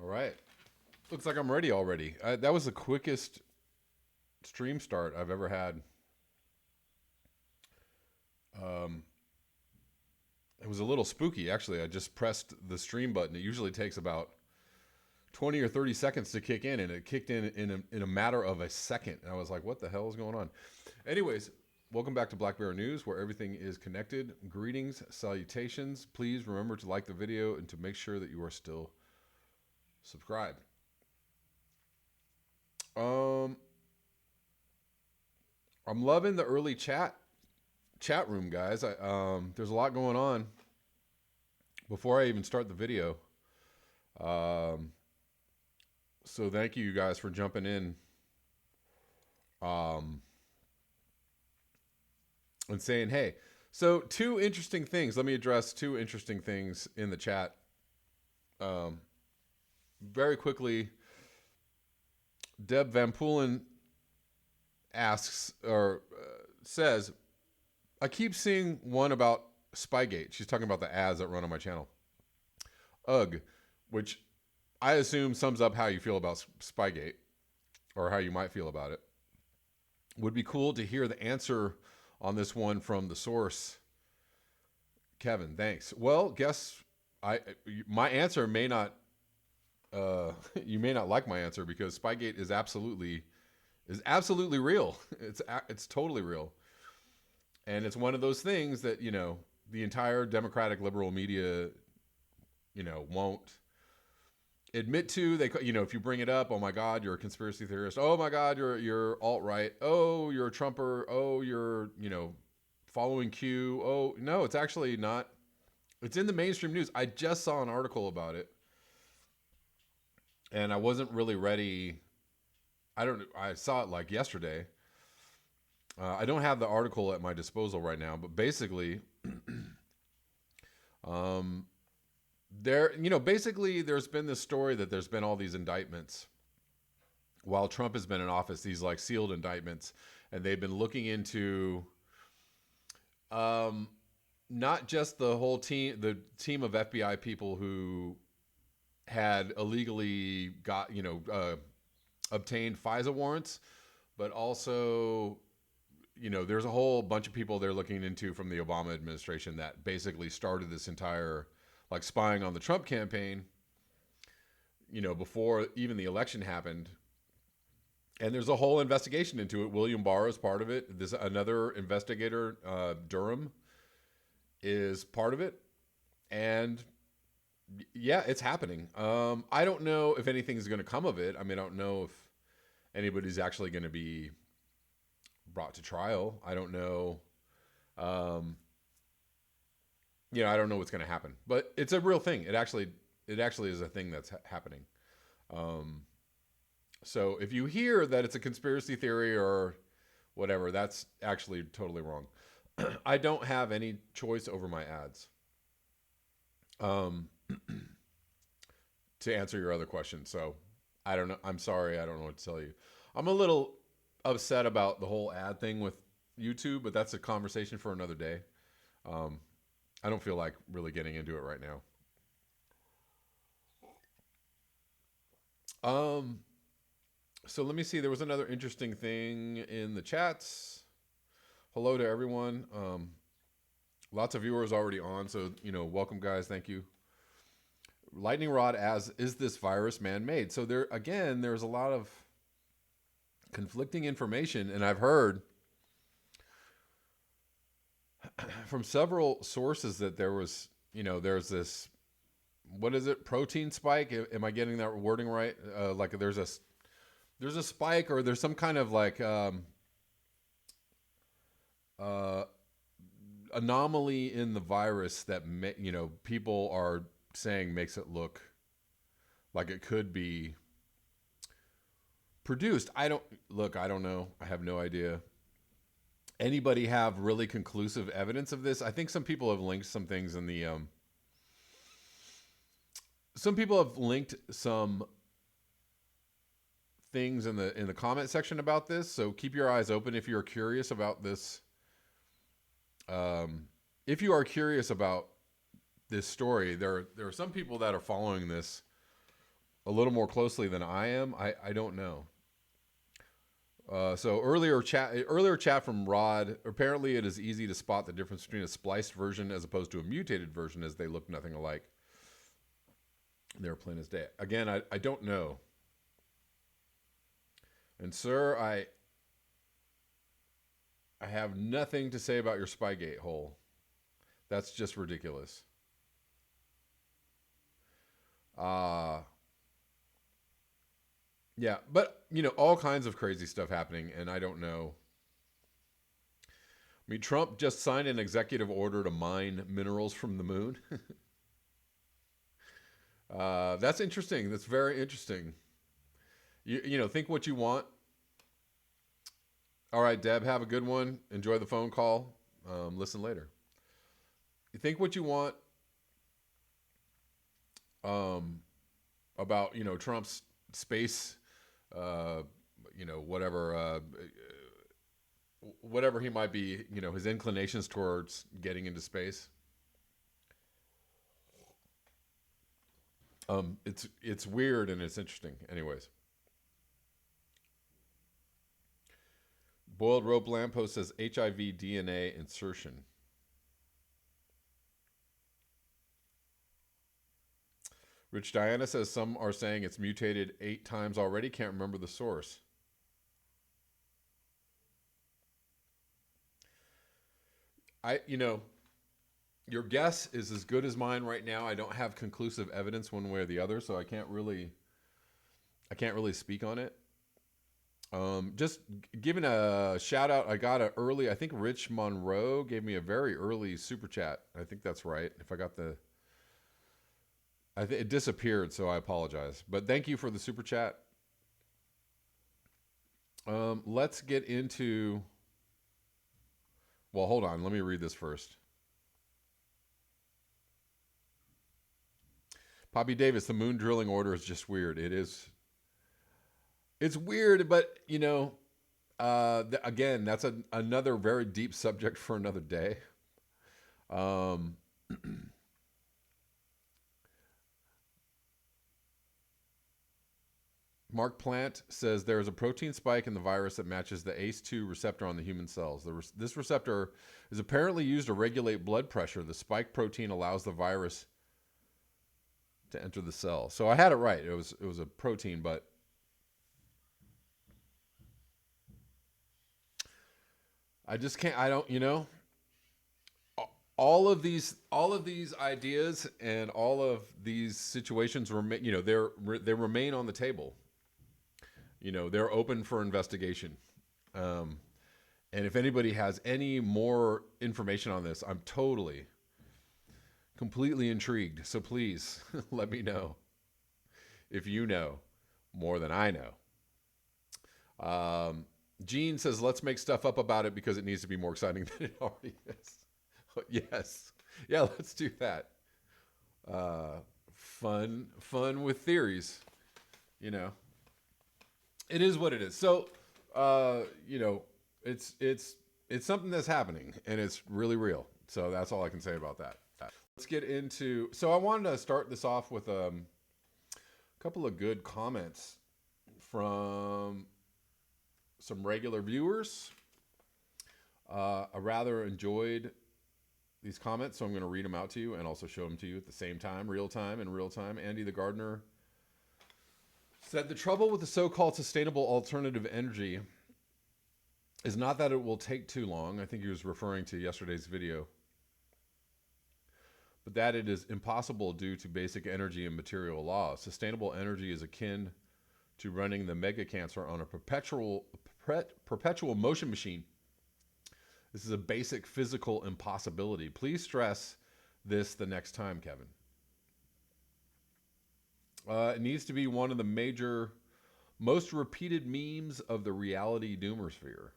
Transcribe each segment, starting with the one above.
All right. Looks like I'm ready already. That was the quickest stream start I've ever had. Um, it was a little spooky, actually. I just pressed the stream button. It usually takes about 20 or 30 seconds to kick in, and it kicked in a matter of a second. And I was like, what the hell is going on? Anyways, welcome back to Black Bear News, where everything is connected. Greetings, salutations. Please remember to like the video and to make sure that you are still subscribed. I'm loving the early chat room, guys. There's a lot going on before I even start the video. So thank you guys for jumping in. And saying, hey. So two interesting things. Let me address two interesting things in the chat. Very quickly, Deb Van Poolen asks or says, I keep seeing one about Spygate. She's talking about the ads that run on my channel. Ugh, which I assume sums up how you feel about Spygate, or how you might feel about it. Would be cool to hear the answer on this one from the source. Kevin, thanks. Well, my answer may not, you may not like my answer, because Spygate is absolutely real. It's totally real. And it's one of those things that, the entire Democratic liberal media, won't admit to. They, if you bring it up, oh my God, you're a conspiracy theorist. Oh my God, you're alt-right. Oh, you're a Trumper. Oh, you're, following Q. Oh, no, it's actually not. It's in the mainstream news. I just saw an article about it, and I wasn't really ready. I saw it like yesterday. I don't have the article at my disposal right now, but basically, basically there's been this story that there's been all these indictments while Trump has been in office, these like sealed indictments, and they've been looking into, not just the whole team, the team of FBI people who had illegally obtained FISA warrants, but also, there's a whole bunch of people they're looking into from the Obama administration that basically started this entire, like, spying on the Trump campaign, before even the election happened. And there's a whole investigation into it. William Barr is part of it. Another investigator, Durham, is part of it. And yeah, it's happening. I don't know if anything's going to come of it. I mean, I don't know if anybody's actually going to be brought to trial. I don't know. I don't know what's going to happen, but it's a real thing. It actually is a thing that's happening. So if you hear that it's a conspiracy theory or whatever, that's actually totally wrong. I don't have any choice over my ads. To answer your other question. So I don't know. I'm sorry. I don't know what to tell you. I'm a little upset about the whole ad thing with YouTube, but that's a conversation for another day. I don't feel like really getting into it right now. So let me see. There was another interesting thing in the chats. Hello to everyone. Lots of viewers already on, so welcome, guys. Thank you. Lightning Rod is this virus man-made? So there's a lot of conflicting information, and I've heard from several sources that there was, there's this, what is it, protein spike? Am I getting that wording right? Like there's a spike, or there's some kind of like anomaly in the virus that people are saying makes it look like it could be produced. I don't know. I have no idea. Anybody have really conclusive evidence of this? I think some people have linked some things in the some people have linked some things in the comment section about this, so keep your eyes open if you're curious about this. If you are curious about this story, there are some people that are following this a little more closely than I am. I don't know. So earlier chat from Rod. Apparently, it is easy to spot the difference between a spliced version as opposed to a mutated version, as they look nothing alike. They're plain as day. Again, I don't know. And sir, I have nothing to say about your Spygate hole. That's just ridiculous. Yeah, but all kinds of crazy stuff happening, and I don't know. I mean, Trump just signed an executive order to mine minerals from the moon. That's interesting. That's very interesting. You think what you want. All right, Deb, have a good one. Enjoy the phone call. Listen later. You think what you want about Trump's space, whatever he might be, his inclinations towards getting into space. It's weird and it's interesting. Anyways. Boiled Rope Lamppost says HIV DNA insertion. Rich Diana says some are saying it's mutated 8 times already. Can't remember the source. Your guess is as good as mine right now. I don't have conclusive evidence one way or the other, so I can't really speak on it. Just giving a shout out. I got I think Rich Monroe gave me a very early super chat. I think that's right. If I got it disappeared, so I apologize. But thank you for the super chat. Let's get into. Well, hold on. Let me read this first. Poppy Davis, the moon drilling order is just weird. It is. It's weird, but again, that's another very deep subject for another day. Mark Plant says there is a protein spike in the virus that matches the ACE2 receptor on the human cells. This receptor is apparently used to regulate blood pressure. The spike protein allows the virus to enter the cell. So I had it right. It was a protein, but I just can't. I don't. All of these ideas and all of these situations remain. They remain on the table. They're open for investigation. And if anybody has any more information on this, I'm completely intrigued. So please let me know if you know more than I know. Gene says, let's make stuff up about it because it needs to be more exciting than it already is. Yes. Yeah, let's do that. Fun with theories. It is what it is. So, it's something that's happening and it's really real. So that's all I can say about that. Let's get into, so I wanted to start this off with a couple of good comments from some regular viewers. I rather enjoyed these comments, so I'm going to read them out to you and also show them to you at the same time, real time. Andy the Gardener said, the trouble with the so-called sustainable alternative energy is not that it will take too long. I think he was referring to yesterday's video. But that it is impossible due to basic energy and material laws. Sustainable energy is akin to running the mega cancer on a perpetual motion machine. This is a basic physical impossibility. Please stress this the next time, Kevin. It needs to be one of the most repeated memes of the reality doomersphere.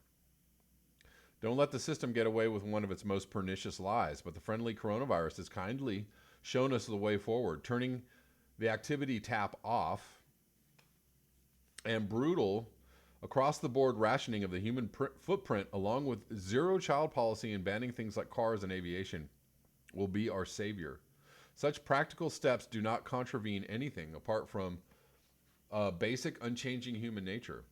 Don't let the system get away with one of its most pernicious lies, but the friendly coronavirus has kindly shown us the way forward, turning the activity tap off and brutal across-the-board rationing of the human footprint, along with zero-child policy and banning things like cars and aviation, will be our savior. Such practical steps do not contravene anything apart from basic, unchanging human nature.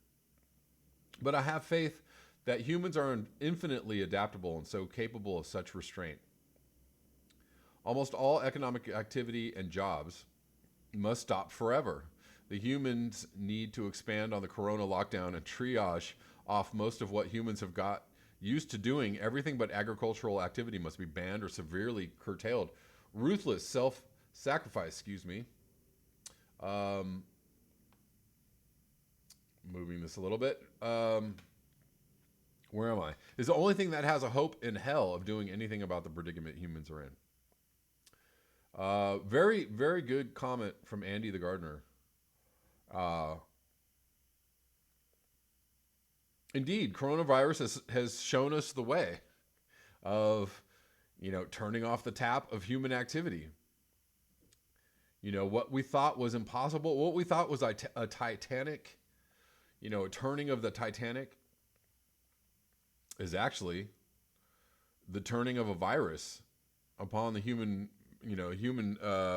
But I have faith that humans are infinitely adaptable and so capable of such restraint. Almost all economic activity and jobs must stop forever. The humans need to expand on the corona lockdown and triage off most of what humans have got used to doing. Everything but agricultural activity must be banned or severely curtailed. Ruthless self-sacrifice, moving this a little bit. Where am I? Is the only thing that has a hope in hell of doing anything about the predicament humans are in. Very, very good comment from Andy the gardener. Indeed, coronavirus has shown us the way of, turning off the tap of human activity. What we thought was impossible, what we thought was a Titanic, a turning of the Titanic is actually the turning of a virus upon the human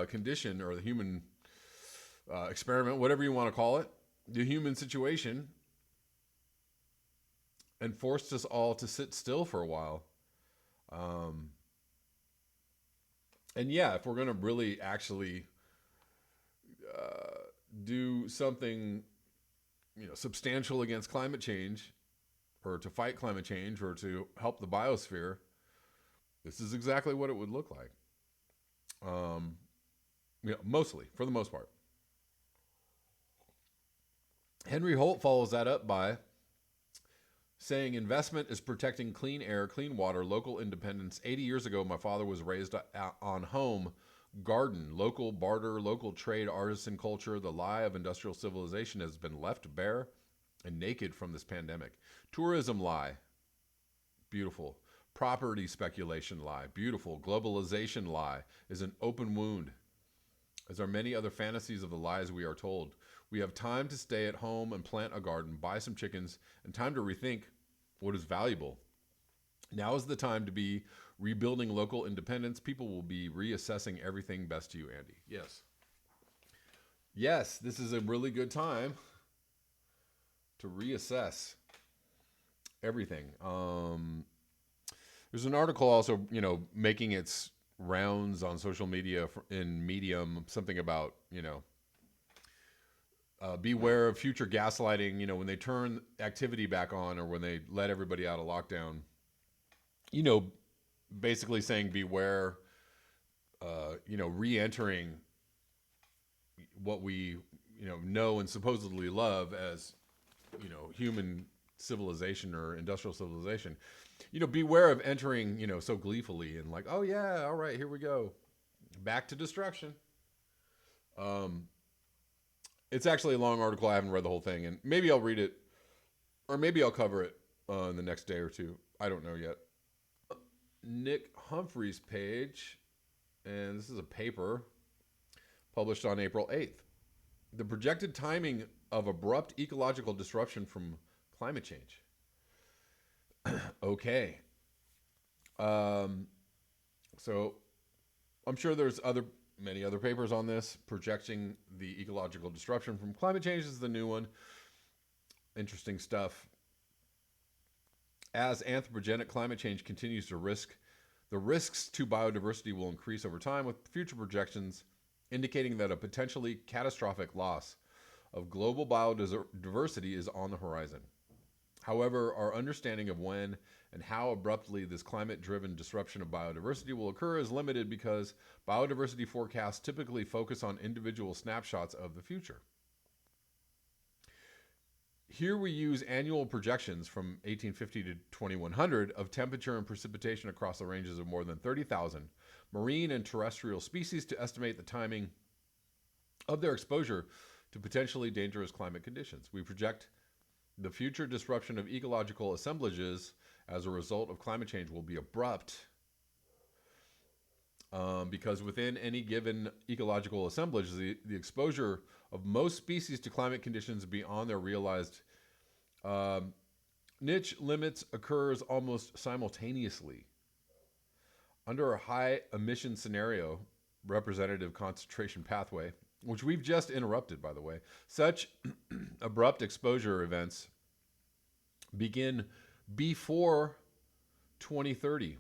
condition, or the human experiment, whatever you want to call it, the human situation, and forced us all to sit still for a while. And yeah, if we're going to really actually do something, substantial against climate change, or to fight climate change, or to help the biosphere, this is exactly what it would look like. Mostly, for the most part. Henry Holt follows that up by saying investment is protecting clean air, clean water, local independence. 80 years ago, my father was raised on home garden, local barter, local trade, artisan culture. The lie of industrial civilization has been left bare and naked from this pandemic. Tourism lie, beautiful. Property speculation lie, beautiful. Globalization lie is an open wound, as are many other fantasies of the lies we are told. We have time to stay at home and plant a garden, buy some chickens, and time to rethink what is valuable. Now is the time to be rebuilding local independence. People will be reassessing everything. Best to you, Andy. Yes. Yes, this is a really good time to reassess everything. There's an article also, making its rounds on social media in Medium, something about, beware of future gaslighting, when they turn activity back on, or when they let everybody out of lockdown, basically saying beware, re-entering what we, know and supposedly love as, human civilization or industrial civilization. Beware of entering, so gleefully and like, oh yeah, all right, here we go. Back to destruction. It's actually a long article. I haven't read the whole thing, and maybe I'll read it, or maybe I'll cover it in the next day or two. I don't know yet. Nick Humphrey's page, and this is a paper published on April 8th. The projected timing of abrupt ecological disruption from climate change. Okay. So I'm sure there's many other papers on this. Projecting the ecological disruption from climate change is the new one. Interesting stuff. As anthropogenic climate change continues to the risks to biodiversity will increase over time, with future projections indicating that a potentially catastrophic loss of global biodiversity is on the horizon. However, our understanding of when and how abruptly this climate-driven disruption of biodiversity will occur is limited, because biodiversity forecasts typically focus on individual snapshots of the future. Here we use annual projections from 1850 to 2100 of temperature and precipitation across the ranges of more than 30,000 marine and terrestrial species to estimate the timing of their exposure to potentially dangerous climate conditions. We project the future disruption of ecological assemblages as a result of climate change will be abrupt, because within any given ecological assemblage, the exposure of most species to climate conditions beyond their realized niche limits occurs almost simultaneously. Under a high emission scenario, representative concentration pathway, which we've just interrupted, by the way. Such abrupt exposure events begin before 2030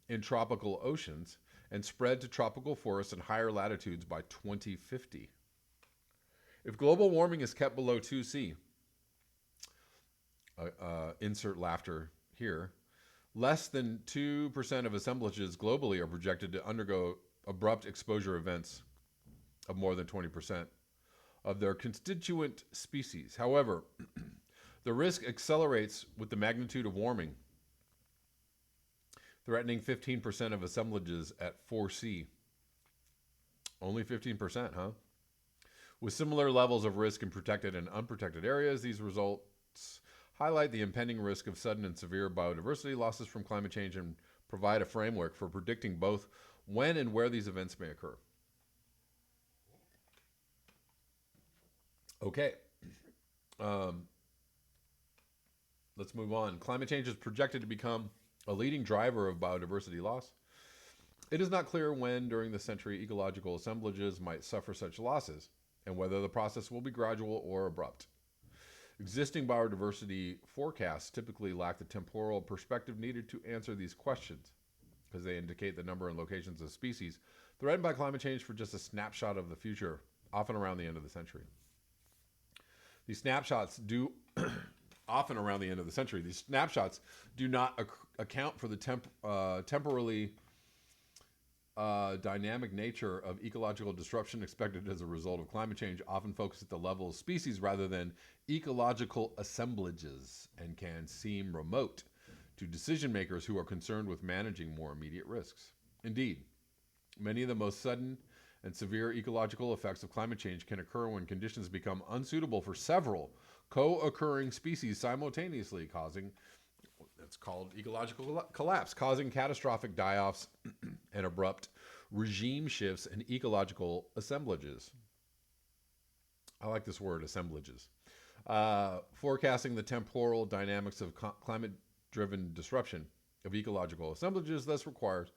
in tropical oceans and spread to tropical forests and higher latitudes by 2050. If global warming is kept below 2C, insert laughter here, less than 2% of assemblages globally are projected to undergo abrupt exposure events of more than 20% of their constituent species. However, the risk accelerates with the magnitude of warming, threatening 15% of assemblages at 4C. Only 15%, huh? With similar levels of risk in protected and unprotected areas, these results highlight the impending risk of sudden and severe biodiversity losses from climate change and provide a framework for predicting both when and where these events may occur. Okay. Let's move on. Climate change is projected to become a leading driver of biodiversity loss. It is not clear when during the century ecological assemblages might suffer such losses, and whether the process will be gradual or abrupt. Existing biodiversity forecasts typically lack the temporal perspective needed to answer these questions, because they indicate the number and locations of species threatened by climate change for just a snapshot of the future, often around the end of the century. These snapshots do often around the end of the century. These snapshots do not account for the temporally dynamic nature of ecological disruption expected as a result of climate change, often focus at the level of species rather than ecological assemblages, and can seem remote to decision makers who are concerned with managing more immediate risks. Indeed, many of the most sudden and severe ecological effects of climate change can occur when conditions become unsuitable for several co-occurring species simultaneously, causing, that's called ecological collapse, causing catastrophic die-offs and abrupt regime shifts in ecological assemblages. I like this word, assemblages. Forecasting the temporal dynamics of climate-driven disruption of ecological assemblages thus requires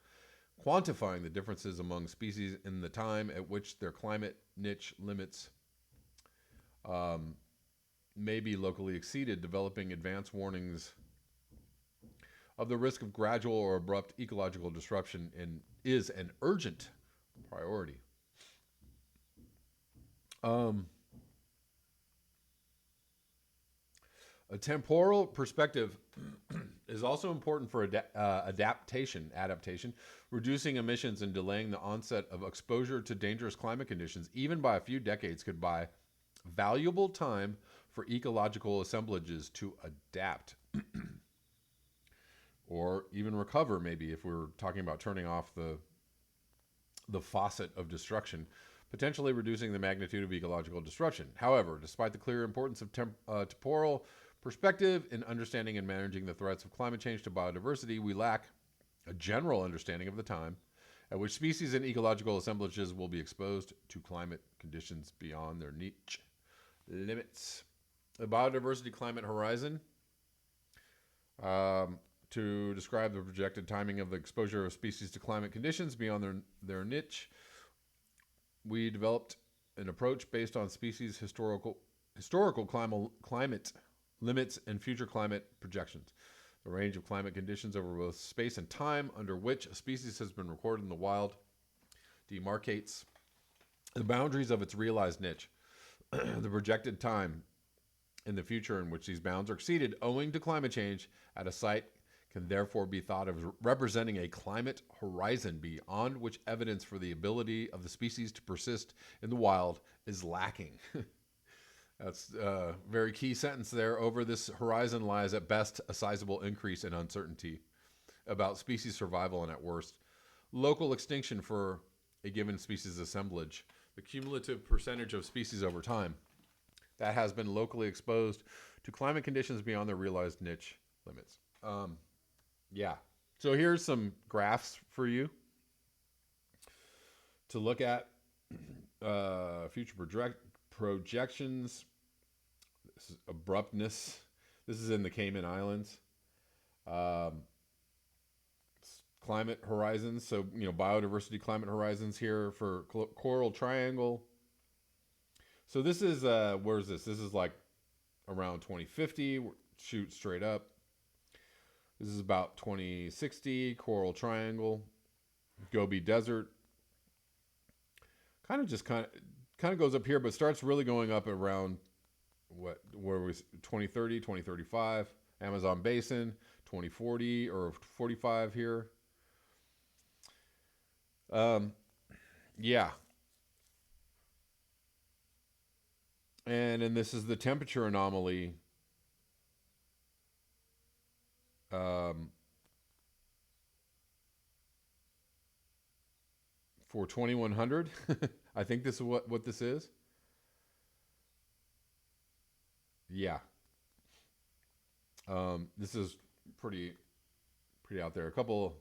quantifying the differences among species in the time at which their climate niche limits may be locally exceeded, developing advance warnings of the risk of gradual or abrupt ecological disruption is an urgent priority. A temporal perspective is also important for adaptation, reducing emissions and delaying the onset of exposure to dangerous climate conditions, even by a few decades, could buy valuable time for ecological assemblages to adapt or even recover, maybe, if we're talking about turning off the faucet of destruction, potentially reducing the magnitude of ecological disruption. However, despite the clear importance of temporal perspective in understanding and managing the threats of climate change to biodiversity, we lack a general understanding of the time at which species and ecological assemblages will be exposed to climate conditions beyond their niche limits. The biodiversity climate horizon, to describe the projected timing of the exposure of species to climate conditions beyond their niche, we developed an approach based on species historical climate limits and future climate projections. The range of climate conditions over both space and time under which a species has been recorded in the wild demarcates the boundaries of its realized niche. The projected time in the future in which these bounds are exceeded owing to climate change at a site can therefore be thought of representing a climate horizon beyond which evidence for the ability of the species to persist in the wild is lacking. That's a very key sentence there. Over this horizon lies at best a sizable increase in uncertainty about species survival and at worst local extinction for a given species assemblage. The cumulative percentage of species over time that has been locally exposed to climate conditions beyond their realized niche limits. So here's some graphs for you to look at. Future projections. This is abruptness. This is in the Cayman Islands. Climate horizons. So, biodiversity climate horizons here for Coral Triangle, So this is where is this? This is like around 2050. Shoot straight up. This is about 2060. Coral Triangle, Gobi Desert. Kind of goes up here, but starts really going up around where was 2030, 2035. Amazon Basin, 2040 or 45 here. Um, yeah, and then this is the temperature anomaly. Um, for 2100. I think this is what this is. Yeah. This is pretty pretty out there. A couple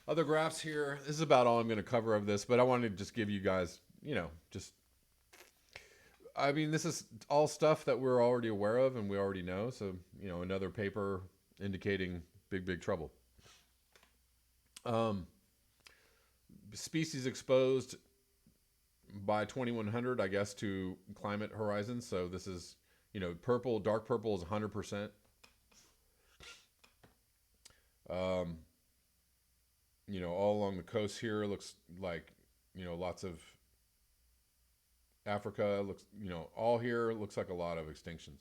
other graphs here. This is about all I'm going to cover of this, but I wanted to just give you guys, just I mean, this is all stuff that we're already aware of and we already know. So, another paper indicating big trouble. Um, Species exposed by 2100, I guess, to climate horizons. So this is, purple, dark purple is 100%. All along the coast here looks like, lots of Africa looks, all here looks like a lot of extinctions.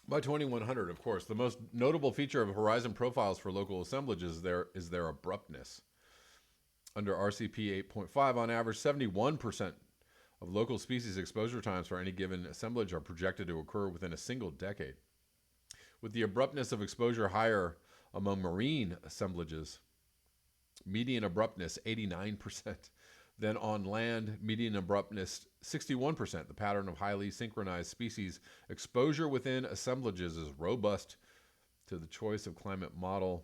By 2100, of course, the most notable feature of horizon profiles for local assemblages is their abruptness. Under RCP 8.5, on average, 71% of local species exposure times for any given assemblage are projected to occur within a single decade. With the abruptness of exposure higher among marine assemblages, median abruptness 89%. Then on land, median abruptness 61%. The pattern of highly synchronized species exposure within assemblages is robust to the choice of climate model.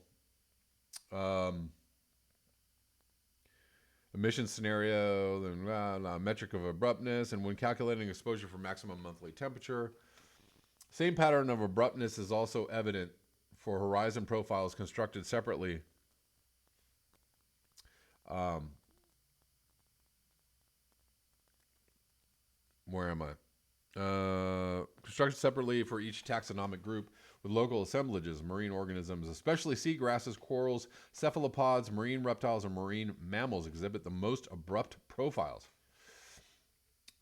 Emission scenario, metric of abruptness, and when calculating exposure for maximum monthly temperature. Same pattern of abruptness is also evident for horizon profiles constructed separately. Where am I? Constructed separately for each taxonomic group with local assemblages, marine organisms, especially seagrasses, corals, cephalopods, marine reptiles, and marine mammals exhibit the most abrupt profiles.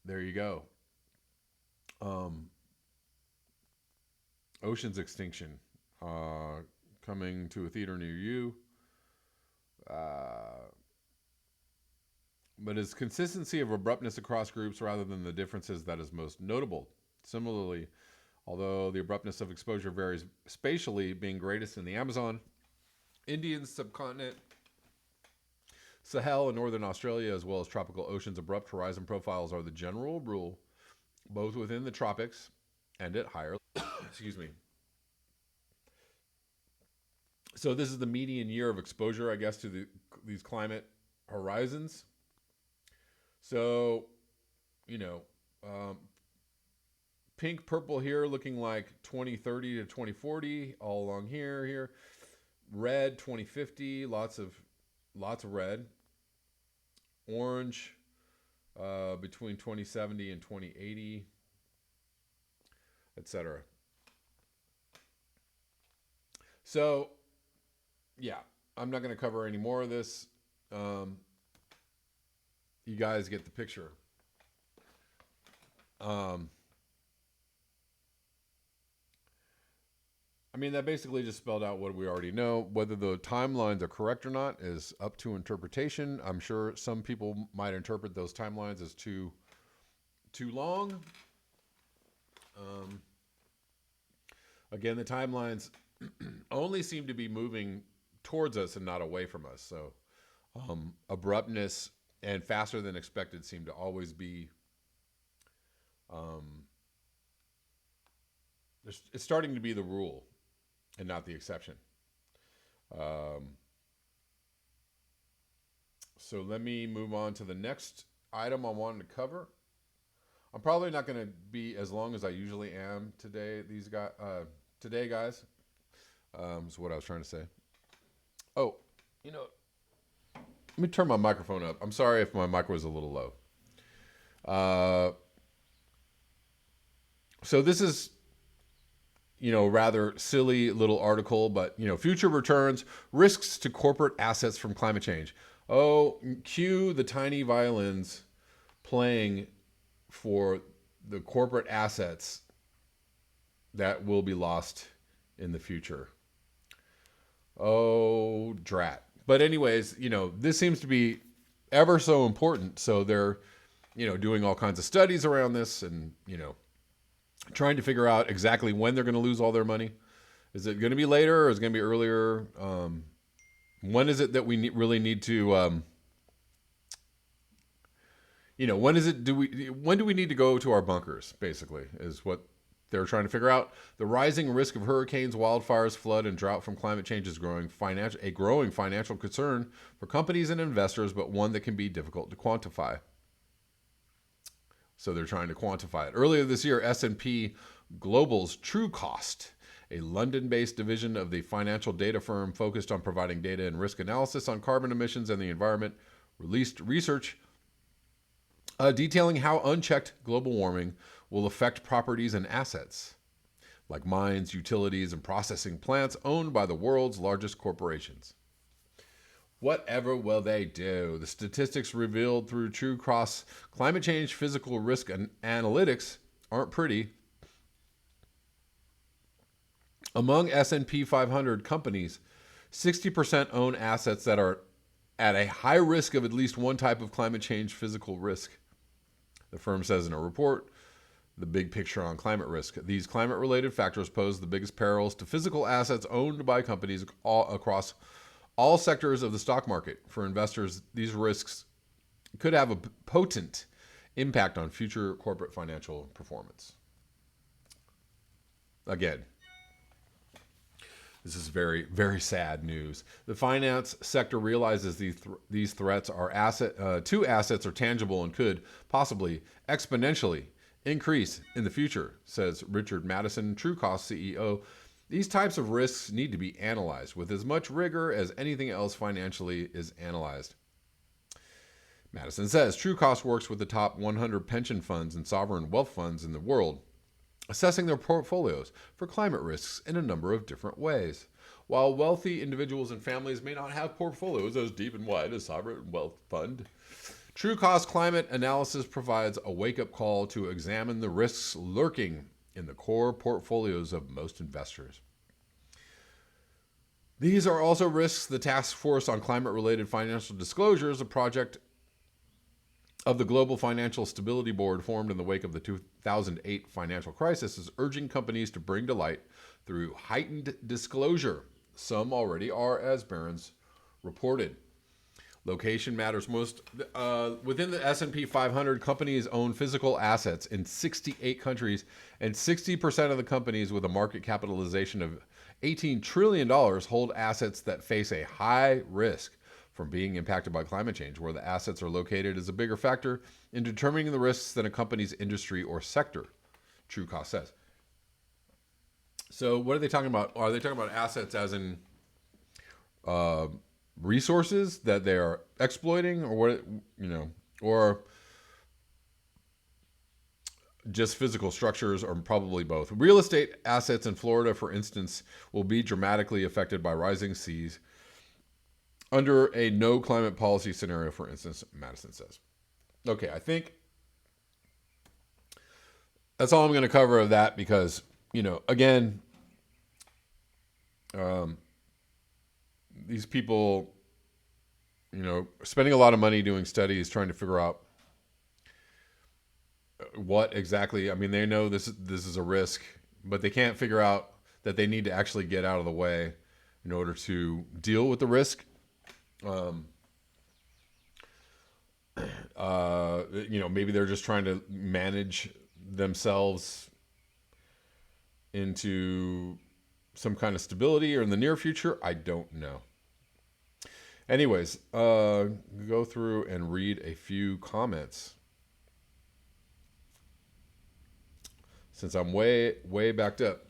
There you go. Oceans extinction coming to a theater near you. But it's consistency of abruptness across groups rather than the differences that is most notable. Similarly, although the abruptness of exposure varies spatially, being greatest in the Amazon, Indian subcontinent, Sahel, and northern Australia, as well as tropical oceans, abrupt horizon profiles are the general rule, both within the tropics and at higher. Excuse me. So this is the median year of exposure, I guess, to these climate horizons. So, pink, purple here looking like 2030 to 2040, all along here. Red, 2050, lots of red. Orange, between 2070 and 2080, etc. So, yeah, I'm not going to cover any more of this. You guys get the picture. That basically just spelled out what we already know. Whether the timelines are correct or not is up to interpretation. I'm sure some people might interpret those timelines as too long. Again, the timelines only seem to be moving towards us and not away from us. So, abruptness and faster than expected seem to always be. It's starting to be the rule and not the exception. So let me move on to the next item I wanted to cover. I'm probably not going to be as long as I usually am today. Today, guys, is what I was trying to say. Oh, let me turn my microphone up. I'm sorry if my mic was a little low. Uh, so this is, rather silly little article, but, future returns, risks to corporate assets from climate change. Oh, cue the tiny violins playing for the corporate assets that will be lost in the future. Oh, drat. But anyways, this seems to be ever so important. So they're, doing all kinds of studies around this and, trying to figure out exactly when they're going to lose all their money. Is it going to be later or is it going to be earlier? When is it that we really need to, when do we need to go to our bunkers, basically, is what they're trying to figure out. The rising risk of hurricanes, wildfires, flood, and drought from climate change is a growing financial concern for companies and investors, but one that can be difficult to quantify. So they're trying to quantify it. Earlier this year, S&P Global's Trucost, a London-based division of the financial data firm focused on providing data and risk analysis on carbon emissions and the environment, released research detailing how unchecked global warming will affect properties and assets, like mines, utilities, and processing plants owned by the world's largest corporations. Whatever will they do? The statistics revealed through Trucost climate change physical risk and analytics aren't pretty. Among S&P 500 companies, 60% own assets that are at a high risk of at least one type of climate change physical risk. The firm says in a report, the big picture on climate risk. These climate-related factors pose the biggest perils to physical assets owned by companies across all sectors of the stock market. For investors, these risks could have a potent impact on future corporate financial performance. Again, this is very, very sad news. The finance sector realizes these threats are to assets are tangible and could possibly exponentially increase in the future, says Richard Madison, Trucost CEO. These types of risks need to be analyzed with as much rigor as anything else financially is analyzed. Madison says Trucost works with the top 100 pension funds and sovereign wealth funds in the world, assessing their portfolios for climate risks in a number of different ways. While wealthy individuals and families may not have portfolios as deep and wide as sovereign wealth fund, Trucost climate analysis provides a wake-up call to examine the risks lurking in the core portfolios of most investors. These are also risks the Task Force on Climate-Related Financial Disclosures, a project of the Global Financial Stability Board formed in the wake of the 2008 financial crisis, is urging companies to bring to light through heightened disclosure. Some already are, as Barron's reported. Location matters most. Within the S&P 500, companies own physical assets in 68 countries, and 60% of the companies with a market capitalization of $18 trillion hold assets that face a high risk from being impacted by climate change. Where the assets are located is a bigger factor in determining the risks than a company's industry or sector, Trucost says. So what are they talking about? Are they talking about assets as in resources that they are exploiting, or what, or just physical structures, or probably both? Real estate assets in Florida, for instance, will be dramatically affected by rising seas under a no climate policy scenario, for instance, Madison says. Okay, I think that's all I'm going to cover of that because, again, these people, spending a lot of money doing studies, trying to figure out what exactly, they know this is a risk, but they can't figure out that they need to actually get out of the way in order to deal with the risk. Maybe they're just trying to manage themselves into some kind of stability or in the near future. I don't know. Anyways, go through and read a few comments. Since I'm way, way backed up.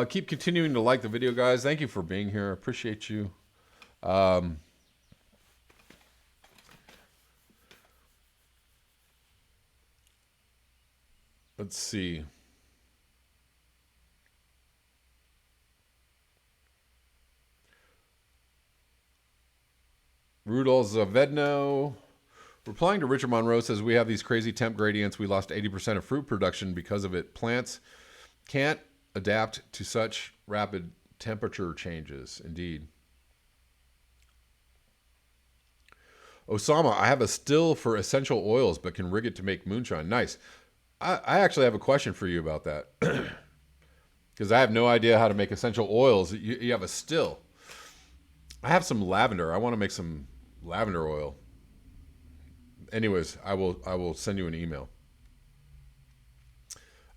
Keep continuing to like the video, guys. Thank you for being here. I appreciate you. Let's see. Rudolph Zavedno, replying to Richard Monroe, says we have these crazy temp gradients. We lost 80% of fruit production because of it. Plants can't adapt to such rapid temperature changes. Indeed. Osama, I have a still for essential oils, but can rig it to make moonshine. Nice. I actually have a question for you about that. Because I have no idea how to make essential oils. You have a still. I have some lavender. I want to make some lavender oil. Anyways, I will send you an email.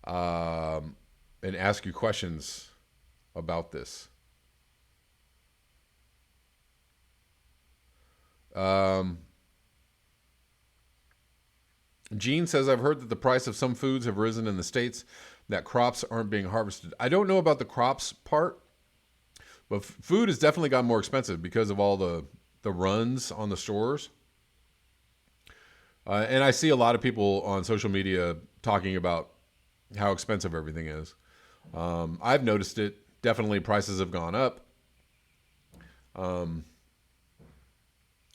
And ask you questions about this. Gene says, I've heard that the price of some foods have risen in the States, that crops aren't being harvested. I don't know about the crops part, but food has definitely gotten more expensive because of all the runs on the stores. And I see a lot of people on social media talking about how expensive everything is. I've noticed it. Definitely prices have gone up.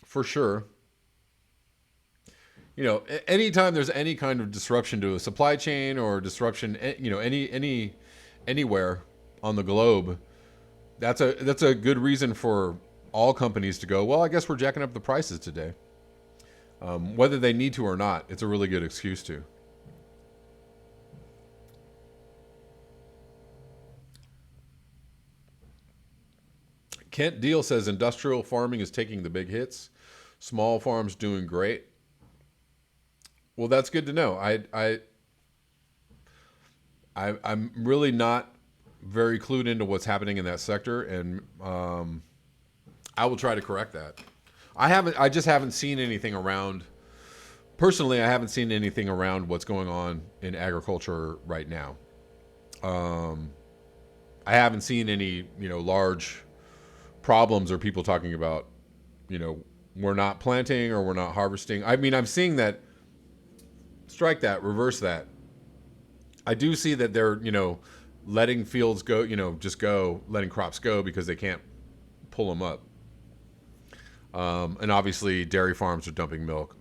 For sure. You know, anytime there's any kind of disruption to a supply chain or disruption, you know, anywhere on the globe, that's a good reason for all companies to go, well, I guess we're jacking up the prices today. Whether they need to or not, it's a really good excuse to. Kent Deal says industrial farming is taking the big hits. Small farms doing great. Well, that's good to know. I'm really not very clued into what's happening in that sector, and I will try to correct that. I just haven't seen anything around. Personally, I haven't seen anything around what's going on in agriculture right now. I haven't seen any, large problems or people talking about, we're not planting or we're not harvesting. I mean, I'm seeing that. Strike that, reverse that. I do see that they're, letting fields go, just go, letting crops go because they can't pull them up. And obviously, dairy farms are dumping milk.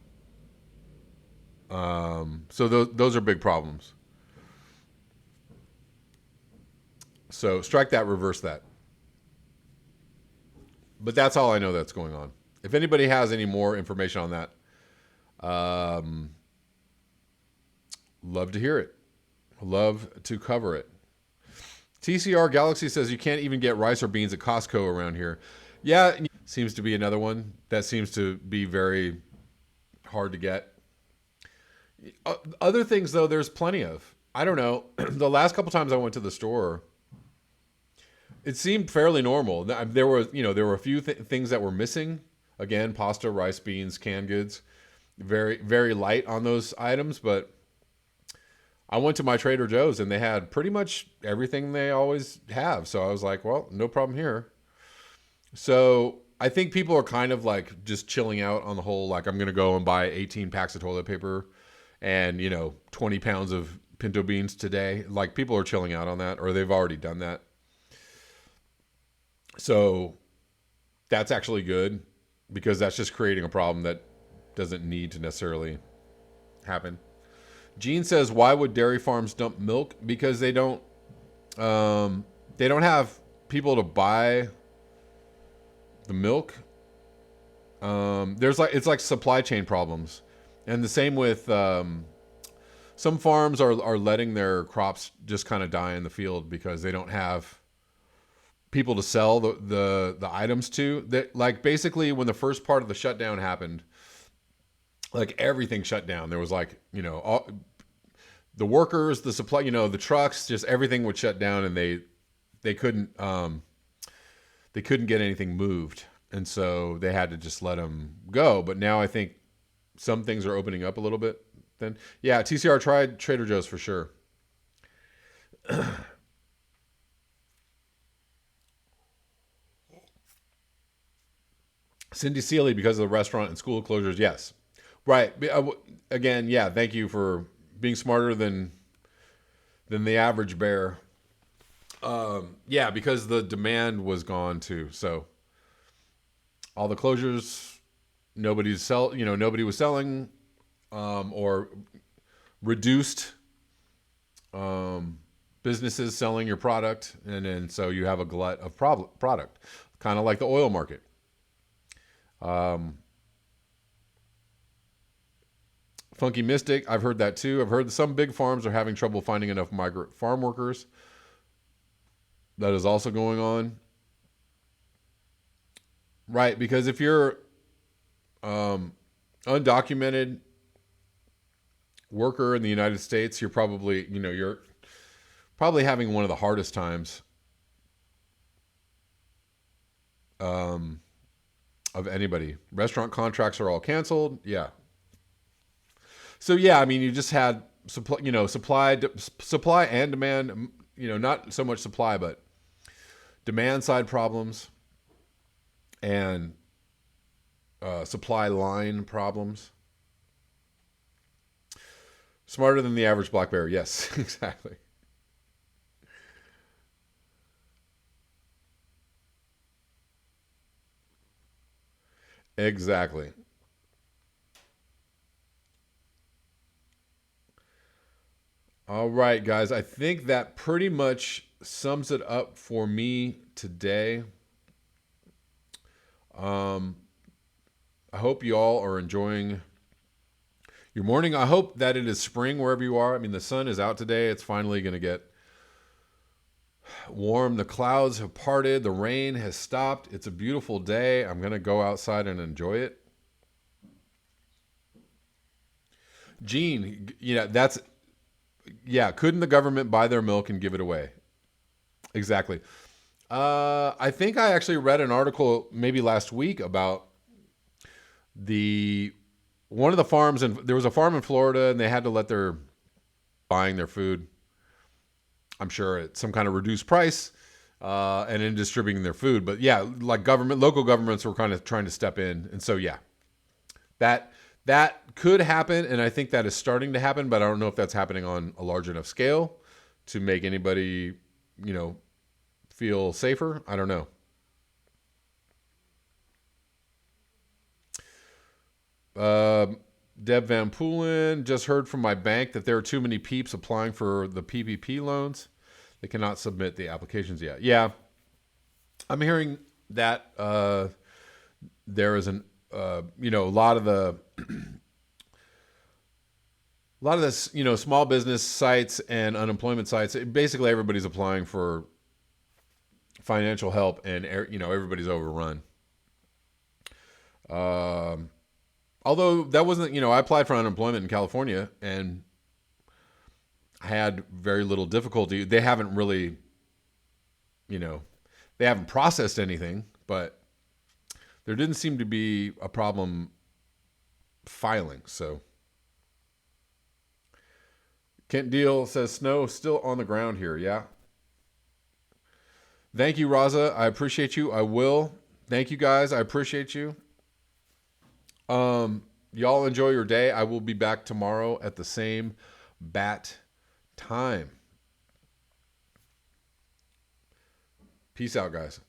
So those are big problems. So strike that, reverse that. But that's all I know that's going on. If anybody has any more information on that, love to hear it. Love to cover it. TCR Galaxy says you can't even get rice or beans at Costco around here. Yeah, seems to be another one that seems to be very hard to get. Other things, though, there's plenty of. I don't know. The last couple times I went to the store, it seemed fairly normal. There were a few things that were missing. Again, pasta, rice, beans, canned goods. Very, very light on those items, but I went to my Trader Joe's and they had pretty much everything they always have. So I was like, well, no problem here. So I think people are kind of like just chilling out on the whole, like I'm going to go and buy 18 packs of toilet paper and, 20 pounds of pinto beans today. Like people are chilling out on that, or they've already done that. So that's actually good because that's just creating a problem that doesn't need to necessarily happen. Gene says, why would dairy farms dump milk? Because they don't have people to buy the milk. It's like supply chain problems. And the same with some farms are letting their crops just kind of die in the field because they don't have people to sell the items to. That, like, basically when the first part of the shutdown happened, like everything shut down. There was like, all, the workers, the supply, the trucks, just everything would shut down, and they couldn't get anything moved, and so they had to just let them go. But now I think some things are opening up a little bit. Then, yeah, TCR tried Trader Joe's for sure. Cindy Seeley, because of the restaurant and school closures, yes. Right. Again, yeah, thank you for being smarter than than the average bear. Yeah, because the demand was gone too. So all the closures, nobody was selling, or reduced businesses selling your product, and then so you have a glut of product, kind of like the oil market. Funky Mystic, I've heard that too. I've heard some big farms are having trouble finding enough migrant farm workers. That is also going on. Right, because if you're undocumented worker in the United States, you're probably having one of the hardest times of anybody. Restaurant contracts are all canceled. Yeah. So yeah, I mean, you just had supply and demand. Not so much supply, but demand side problems and supply line problems. Smarter than the average black bear. Yes, exactly. Exactly. All right, guys. I think that pretty much sums it up for me today. I hope you all are enjoying your morning. I hope that it is spring wherever you are. I mean, the sun is out today. It's finally going to get warm. The clouds have parted. The rain has stopped. It's a beautiful day. I'm going to go outside and enjoy it. Gene, couldn't the government buy their milk and give it away? Exactly. I think I actually read an article maybe last week about one of the farms, and there was a farm in Florida, and they had to let their buying their food, I'm sure at some kind of reduced price, and in distributing their food. But yeah, like local governments were kind of trying to step in, and so yeah, that could happen, and I think that is starting to happen, but I don't know if that's happening on a large enough scale to make anybody, feel safer. I don't know. Deb Van Poolen, just heard from my bank that there are too many peeps applying for the PPP loans. They cannot submit the applications yet. Yeah, I'm hearing that there is a lot of this, small business sites and unemployment sites. Basically, everybody's applying for financial help, and everybody's overrun. Although that wasn't, I applied for unemployment in California and had very little difficulty. They haven't really, they haven't processed anything, but there didn't seem to be a problem filing. So Kent Deal says snow still on the ground here. Yeah. Thank you, Raza. I appreciate you. I will. Thank you, guys. I appreciate you. Y'all enjoy your day. I will be back tomorrow at the same bat time. Peace out, guys.